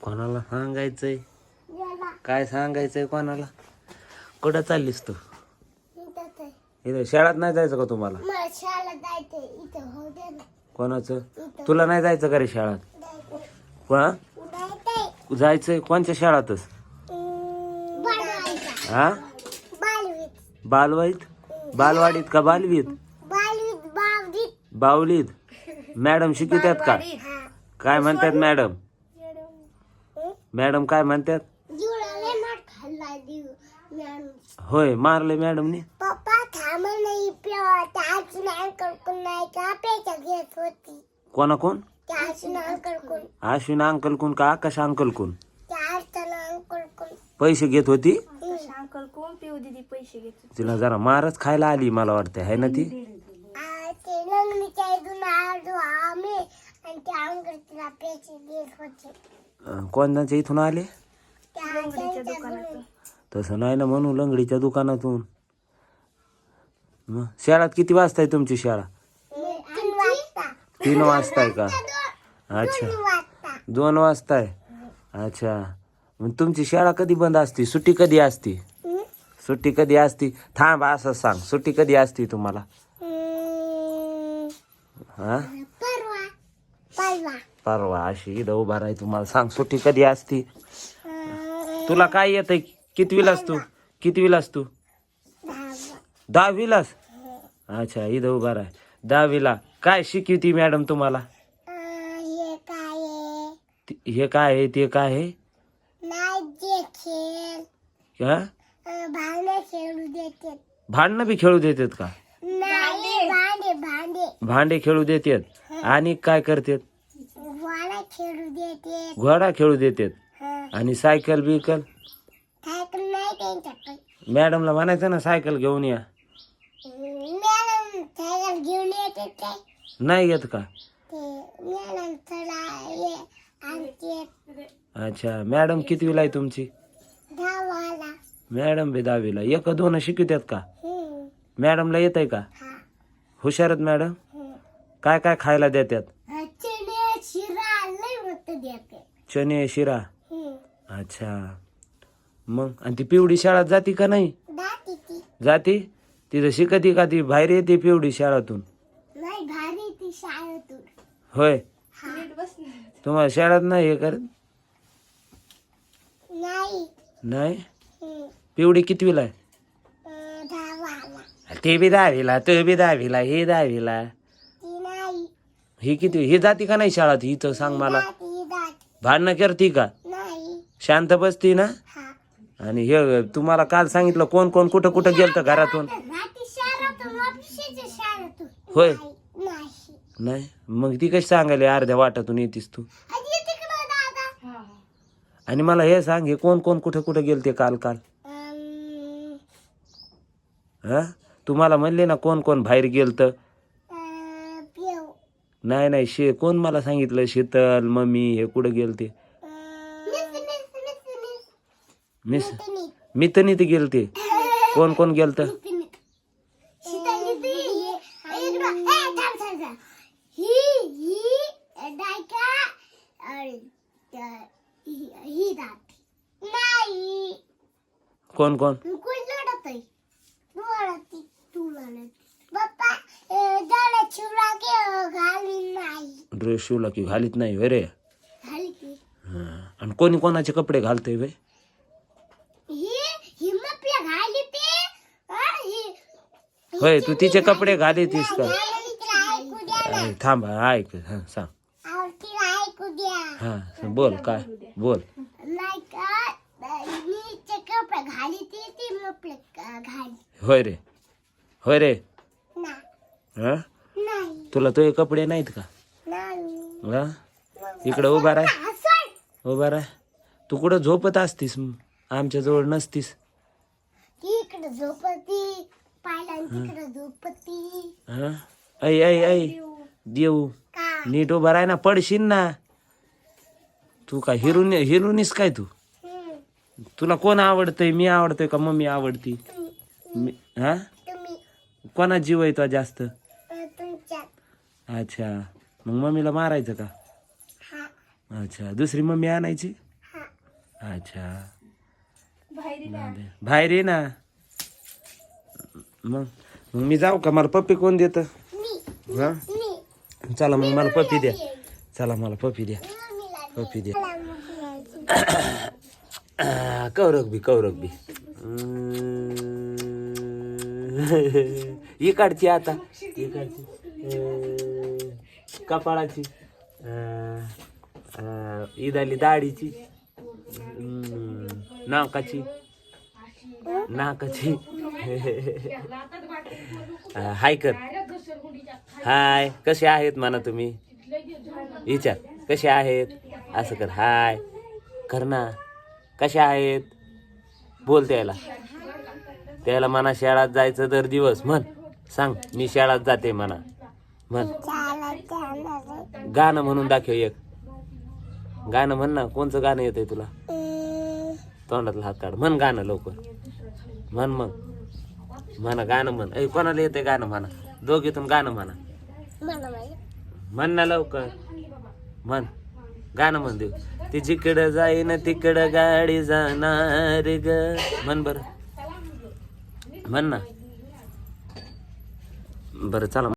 कोणाला सांगायचंय? काय सांगायचंय कोणाला? कुठं चाललीस तू? इथं शाळेत नाही जायचं का तुम्हाला? कोणाचं? तुला नाही जायचं का रे शाळेत? कोणा जायचंय? कोणत्या शाळेतच? हा, बालवाडीत? बालवाडीत का बालवीत? बावलीत. मॅडम शिकवतात का? काय म्हणतात मॅडम? मॅडम काय म्हणतात? होय, मारले मॅडमनी. कोणा कोण? अश्विन अंकल कोण का आकाश अंकल कोण? पैसे घेत होती. तिला जरा मारच खायला आली मला वाटतं, है ना ती? कोणाच्या इथून आले? तसं नाही ना म्हणू, लंगडीच्या दुकानातून. मग शाळेत किती वाजता आहे तुमची शाळा? 3 वाजता आहे का? अच्छा, 2 वाजता आहे. अच्छा, मग तुमची शाळा कधी बंद असते? सुट्टी कधी असते? सुट्टी कधी असते? थांब, असं सांग, सुट्टी कधी असते तुम्हाला? हा, परवा. अशी इथं उभा राही, तुम्हाला सांग सुट्टी कधी असते? तुला काय येतंय? कितवीलास तू? कितवीलास तू? 10वीलास? अच्छा, इथं उभा राह. 10वीला काय शिकवती मॅडम तुम्हाला? हे काय आहे? ते काय आहे? भांडणं बी खेळू देतात का? भांडे खेळू देतात. आणि काय करतात? घोडा खेळू देतात. आणि सायकल बिकल? मॅडमला म्हणायचं ना सायकल घेऊन या. नाही येत का? अच्छा, मॅडम कितवीला आहे तुमची? मॅडम बी 10वीला. 1-2 शिकवतात का? मॅडमला येत आहे का? हुशारत मॅडम. काय काय खायला देतात? चणे शिरा. अच्छा, मग आणि ती पिवडी शाळेत जाती का नाही? जाती. तिथं शिकती का? ती बाहेर येते पिवडी शाळेतून? होय, तुम्हाला शाळेत नाही हे करत? नाही. पिवडी कितवीला आहे? ते बी 10वीला, तो बी 10वीला, हे 10वीला. ही किती? ही जाती का नाही शाळेत? ही तर सांग मला. भांडणं करती का? शांत बसती ना? आणि हे तुम्हाला काल सांगितलं कोण कोण कुठं कुठं गेलतं घरातून? होय, नाही. मग ती कशी सांगायला अर्ध्या वाटातून येतीस तू? आणि मला हे सांग, हे कोण कोण कुठं कुठं गेलते काल? हा, तुम्हाला म्हणले ना कोण कोण बाहेर गेलत? नाही, कोण मला सांगितलं? शीतल, मम्मी हे कुठं गेलते? मी तर नाही ते गेलते. कोण कोण गेलत? कोण कोण? ड्रेस शिवला की घालीत नाही वे रे? आणि कोणी कोणाचे कपडे घालतय वे? होय, तू तिचे कपडे घालीतीस का? थांब, ऐक. सांग. हा, बोल. काय बोल? होय रे, होय रे. हा, तुला तो कपडे नाहीत का? हा, इकडं उभा राह. तू कुठं झोपत असतीस? आमच्या जवळ नसतीस. ऐ देऊ, नीट उभा राह ना, पडशील ना. तू काय हिरूनीस काय तू? तुला कोण आवडतंय? मी आवडतोय का मम्मी आवडती? हा, कोणा जीव आहे तो जास्त? अच्छा, मग मम्मीला मारायचं का? अच्छा, दुसरी मम्मी आणायची? अच्छा बाहेर ये ना. मग मग मी जाऊ का? मला पप्पी कोण देत? हा चला मग मला पप्पी द्या. चला मला पप्पी द्या. पप्पी द्या. कौरक बी इकडची आता इकडची कपाळाची ईदाली दाढीची नाकाची हाय कर. हाय कसे आहेत म्हणा तुम्ही? विचार कसे आहेत असं कर. हाय कर ना. कशा आहेत बोल. त्याला म्हणा शाळेत जायचं दर दिवस म्हण. सांग मी शाळेत जाते म्हणा. म्हण गाणं म्हणून दाखव एक गाणं. म्हण ना. कोणचं गाणं येतंय तुला? तोंडातला हात काढ. म्हण गाणं लवकर. म्हण मग म्हणा गाणं म्हण. कोणाला येतंय गाणं म्हणा. दोघीतून गाणं म्हणा. म्हण ना लवकर. म्हण गाणं म्हण. देऊ ती जिकडं जाईन तिकडं गाडी जाणार ग. म्हण बरं. म्हण ना. बरं चला.